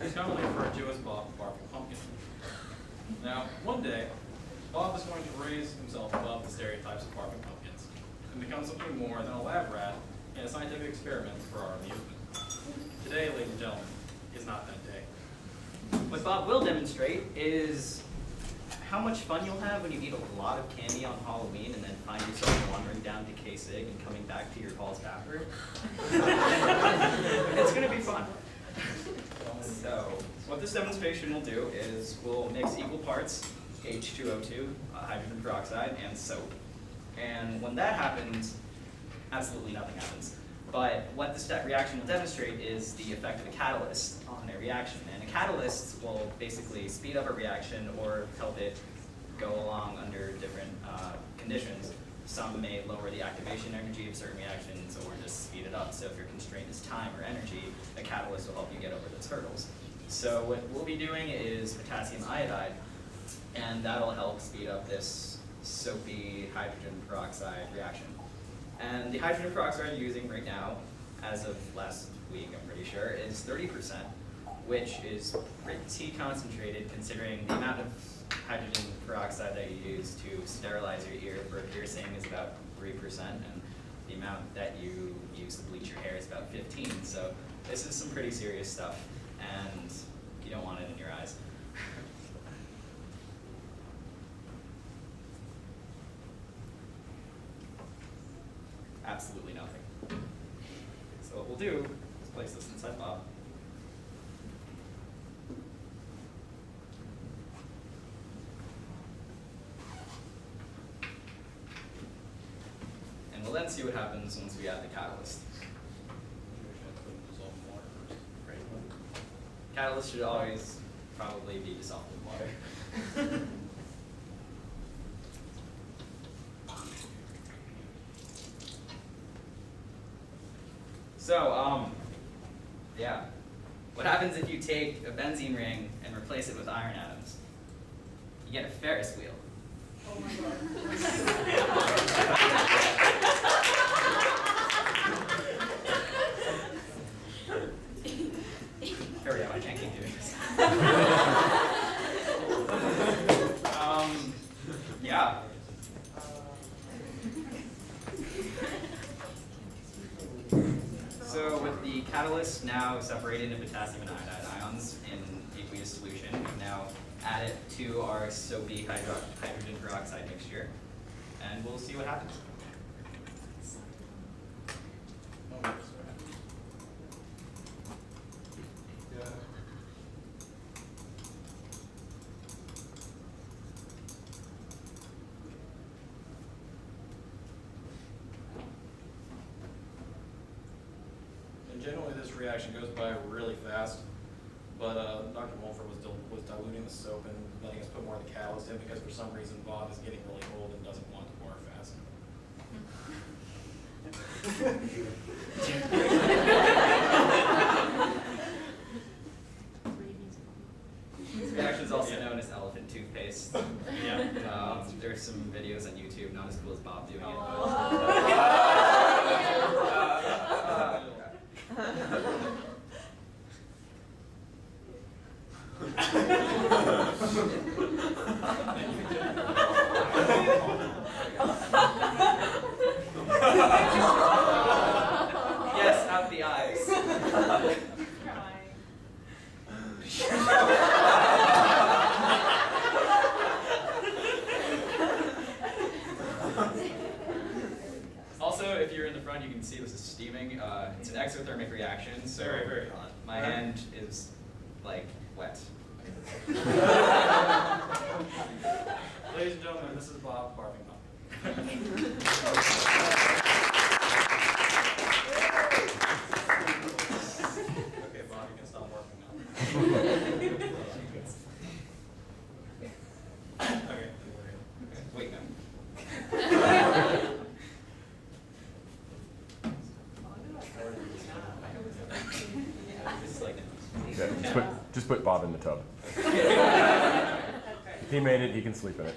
He's commonly referred to as Bob the Barfing Pumpkin. Now, one day, Bob is going to raise himself above the stereotypes of barfing pumpkins and become something more than a lab rat in a scientific experiment for our amusement. Today, ladies and gentlemen, is not that day. What Bob will demonstrate is how much fun you'll have when you eat a lot of candy on Halloween and then find yourself wandering down to K-Sig and coming back to your halls after. It's going to be fun. So, what this demonstration will do is we'll mix equal parts H2O2, hydrogen peroxide, and soap. And when that happens, absolutely nothing happens. But what this reaction will demonstrate is the effect of a catalyst on a reaction. And a catalyst will basically speed up a reaction or help it go along under different conditions. Some may lower the activation energy of certain reactions or just speed it up. So if your constraint is time or energy, a catalyst will help you get over those hurdles. So what we'll be doing is potassium iodide, and that'll help speed up this soapy hydrogen peroxide reaction. And the hydrogen peroxide you're using right now, as of last week I'm pretty sure, is 30%, which is pretty concentrated considering the amount of hydrogen peroxide that you use to sterilize your ear for a piercing is about 3%, and the amount that you use to bleach your hair is about 15%. So this is some pretty serious stuff, and you don't want it in your eyes. Absolutely nothing. So what we'll do is place this inside Bob. And we'll then see what happens once we add the catalyst. Catalyst should always probably be dissolved in water. So, yeah. What happens if you take a benzene ring and replace it with iron atoms? You get a Ferris wheel. Oh my God. Hurry up, I can't keep doing this. Yeah. So with the catalyst now separated into potassium and iodide ions in aqueous solution, we now add it to our soapy hydrogen peroxide mixture, and we'll see what happens. Generally, this reaction goes by really fast, but Dr. Mulford was diluting the soap and letting us put more of the catalyst in because for some reason Bob is getting really old and doesn't want to barf fast. This reaction is also known as elephant toothpaste. Yeah. There's some videos on YouTube, not as cool as Bob doing it. Yes, out the eyes. Also, if you're in the front, you can see this is steaming. It's an exothermic reaction, so Very, very hot. My hand is like wet. Ladies and gentlemen, this is Bob barfing pumpkin. Okay, Bob, you can stop barfing now. Okay. Wait, no. This is like Yeah, just put Bob in the tub. If he made it, he can sleep in it.